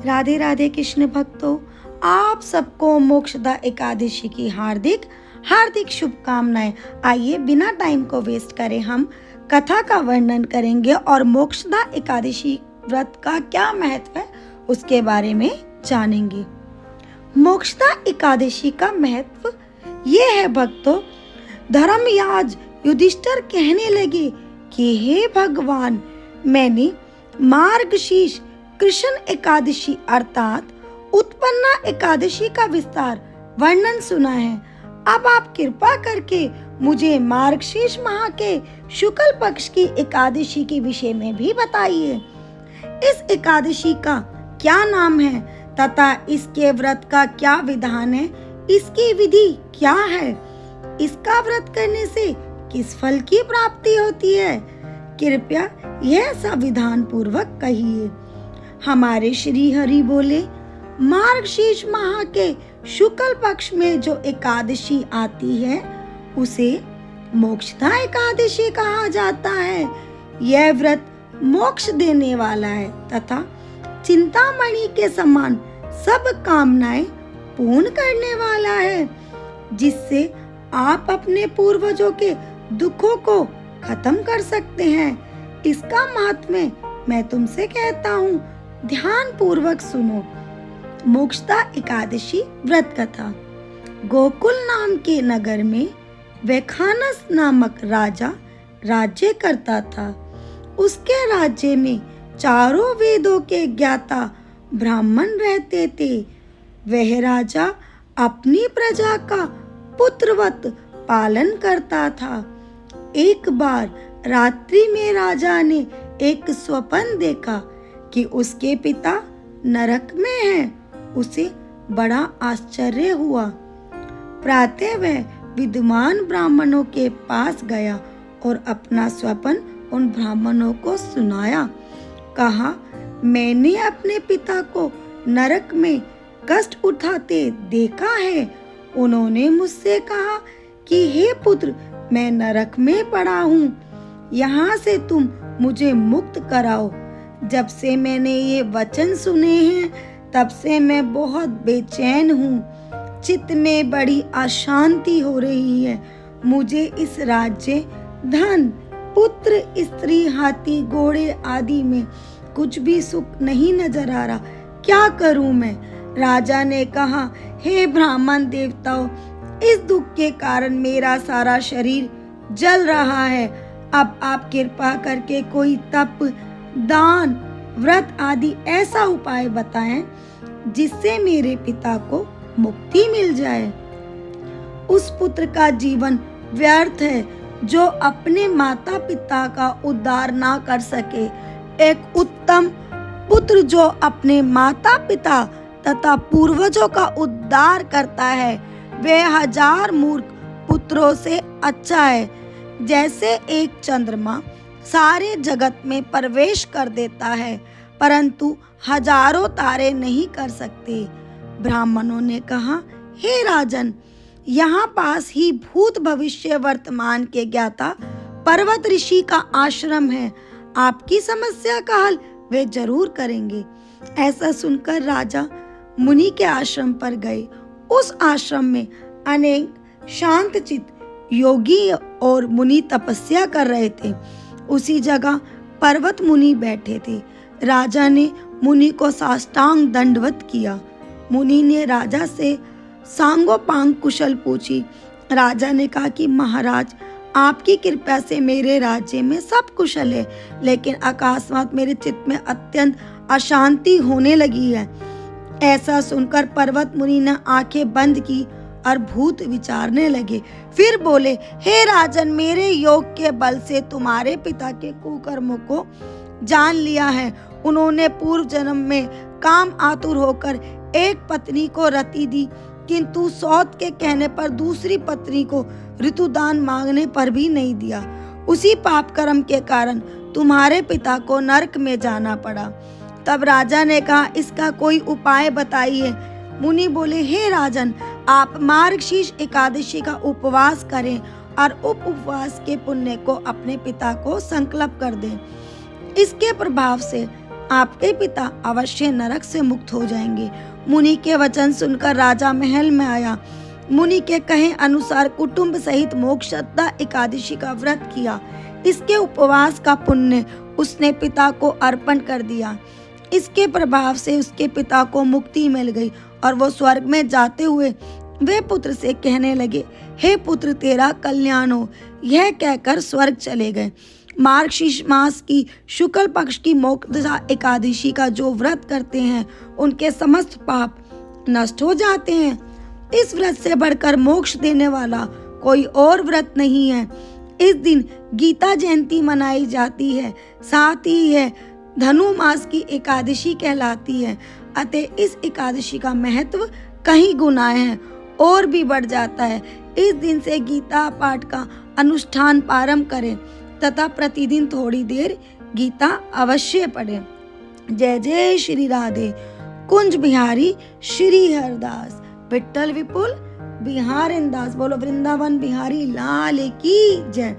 राधे राधे कृष्ण भक्तों, आप सबको मोक्षदा एकादशी की हार्दिक हार्दिक शुभकामनाएं। आइए बिना टाइम को वेस्ट करे हम कथा का वर्णन करेंगे और मोक्षदा एकादशी व्रत का क्या महत्व है उसके बारे में जानेंगे। मोक्षदा एकादशी का महत्व ये है भक्तों, धर्मयाज युधिष्ठिर कहने लगे कि हे भगवान, मैंने मार्गशीर्ष कृष्ण एकादशी अर्थात उत्पन्ना एकादशी का विस्तार वर्णन सुना है। अब आप कृपा करके मुझे मार्गशीर्ष माह के शुक्ल पक्ष की एकादशी के विषय में भी बताइए। इस एकादशी का क्या नाम है तथा इसके व्रत का क्या विधान है, इसकी विधि क्या है, इसका व्रत करने से किस फल की प्राप्ति होती है, कृपया यह संविधान पूर्वक कहिए। हमारे श्री हरि बोले, मार्गशीर्ष माह के शुक्ल पक्ष में जो एकादशी आती है उसे मोक्षदा एकादशी कहा जाता है। यह व्रत मोक्ष देने वाला है तथा चिंतामणि के समान सब कामनाएं पूर्ण करने वाला है, जिससे आप अपने पूर्वजों के दुखों को खत्म कर सकते हैं। इसका महात्म्य मैं तुमसे कहता हूँ, ध्यान पूर्वक सुनो। मोक्षदा एकादशी व्रत कथा। गोकुल नाम के नगर में वैखानस नामक राजा राज्य करता था। उसके राज्य में चारों वेदों के ज्ञाता ब्राह्मण रहते थे। वह राजा अपनी प्रजा का पुत्रवत पालन करता था। एक बार रात्रि में राजा ने एक स्वप्न देखा कि उसके पिता नरक में हैं। उसे बड़ा आश्चर्य हुआ। प्रातः वह विद्वान ब्राह्मणों के पास गया और अपना स्वप्न उन ब्राह्मणों को सुनाया। कहा, मैंने अपने पिता को नरक में कष्ट उठाते देखा है। उन्होंने मुझसे कहा कि हे पुत्र, मैं नरक में पड़ा हूँ, यहाँ से तुम मुझे मुक्त कराओ। जब से मैंने ये वचन सुने हैं तब से मैं बहुत बेचैन हूँ। चित्त में बड़ी अशांति हो रही है। मुझे इस राज्य, धन, पुत्र, स्त्री, हाथी, घोड़े आदि में कुछ भी सुख नहीं नजर आ रहा। क्या करूँ मैं? राजा ने कहा, हे ब्राह्मण देवताओं, इस दुख के कारण मेरा सारा शरीर जल रहा है। अब आप कृपा करके कोई तप, दान, व्रत आदि ऐसा उपाय बताएं जिससे मेरे पिता को मुक्ति मिल जाए। उस पुत्र का जीवन व्यर्थ है जो अपने माता पिता का उद्धार ना कर सके। एक उत्तम पुत्र जो अपने माता पिता तथा पूर्वजों का उद्धार करता है, वह 1000 मूर्ख पुत्रों से अच्छा है। जैसे एक चंद्रमा सारे जगत में प्रवेश कर देता है परंतु हजारों तारे नहीं कर सकते। ब्राह्मणों ने कहा, हे राजन, यहाँ पास ही भूत भविष्य वर्तमान के ज्ञाता पर्वत ऋषि का आश्रम है। आपकी समस्या का हल वे जरूर करेंगे। ऐसा सुनकर राजा मुनि के आश्रम पर गए। उस आश्रम में अनेक शांतचित्त योगी और मुनि तपस्या कर रहे थे। उसी जगह पर्वत मुनि बैठे थे। राजा ने मुनि को साष्टांग दंडवत किया। मुनि ने राजा से सांगोपांग कुशल पूछी। राजा ने कहा कि महाराज, आपकी कृपा से मेरे राज्य में सब कुशल है, लेकिन अकस्मात मेरे चित्त में अत्यंत अशांति होने लगी है। ऐसा सुनकर पर्वत मुनि ने आंखें बंद की और भूत विचारने लगे। फिर बोले, हे राजन, मेरे योग के बल से तुम्हारे पिता के कुकर्मों को जान लिया है। उन्होंने पूर्व जन्म में काम आतुर होकर एक पत्नी को रति दी, किंतु सौत के कहने पर दूसरी पत्नी को ऋतुदान मांगने पर भी नहीं दिया। उसी पाप कर्म के कारण तुम्हारे पिता को नरक में जाना पड़ा। तब राजा ने कहा, इसका कोई उपाय बताइए। मुनि बोले, हे राजन, आप मार्गशीर्ष एकादशी का उपवास करें और उपवास के पुण्य को अपने पिता को संकल्प कर दें। इसके प्रभाव से आपके पिता अवश्य नरक से मुक्त हो जाएंगे। मुनि के वचन सुनकर राजा महल में आया। मुनि के कहे अनुसार कुटुंब सहित मोक्षदा एकादशी का व्रत किया। इसके उपवास का पुण्य उसने पिता को अर्पण कर दिया। इसके प्रभाव से उसके पिता को मुक्ति मिल गई और वो स्वर्ग में जाते हुए वे पुत्र से कहने लगे, हे पुत्र तेरा कल्याण हो। यह कहकर स्वर्ग चले गए। मार्गशीर्ष मास की शुक्ल पक्ष की मोक्षदा एकादशी का जो व्रत करते हैं उनके समस्त पाप नष्ट हो जाते हैं। इस व्रत से बढ़कर मोक्ष देने वाला कोई और व्रत नहीं है। इस दिन गीता जयंती मनाई जाती है। साथ ही यह धनु मास की एकादशी कहलाती है। अतः इस एकादशी का महत्व कई गुना है और भी बढ़ जाता है। इस दिन से गीता पाठ का अनुष्ठान प्रारंभ करें तथा प्रतिदिन थोड़ी देर गीता अवश्य पढ़ें। जय जय श्री राधे। कुंज बिहारी श्री हरदास। विट्ठल विपुल बिहारिंदास। बोलो वृंदावन बिहारी लाल की जय।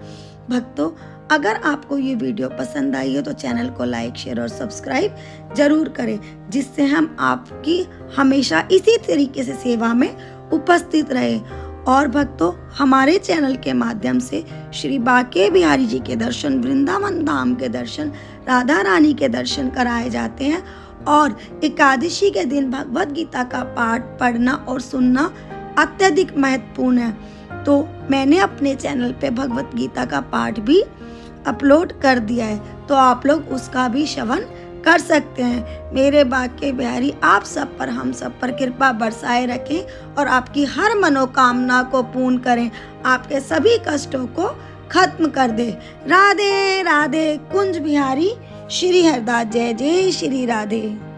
भक्तों, अगर आपको ये वीडियो पसंद आई हो तो चैनल को लाइक शेयर और सब्सक्राइब जरूर करें, जिससे हम आपकी हमेशा इसी तरीके से सेवा में उपस्थित रहे। और भक्तों, हमारे चैनल के माध्यम से श्री बांके बिहारी जी के दर्शन, वृंदावन धाम के दर्शन, राधा रानी के दर्शन कराए जाते हैं। और एकादशी के दिन भगवत गीता का पाठ पढ़ना और सुनना अत्यधिक महत्वपूर्ण है। तो मैंने अपने चैनल पे भगवत गीता का पाठ भी अपलोड कर दिया है, तो आप लोग उसका भी श्रवण कर सकते हैं। मेरे बांके बिहारी आप सब पर, हम सब पर कृपा बरसाए रखें और आपकी हर मनोकामना को पूर्ण करें, आपके सभी कष्टों को खत्म कर दे। राधे राधे। कुंज बिहारी श्री हरदास। जय जय श्री राधे।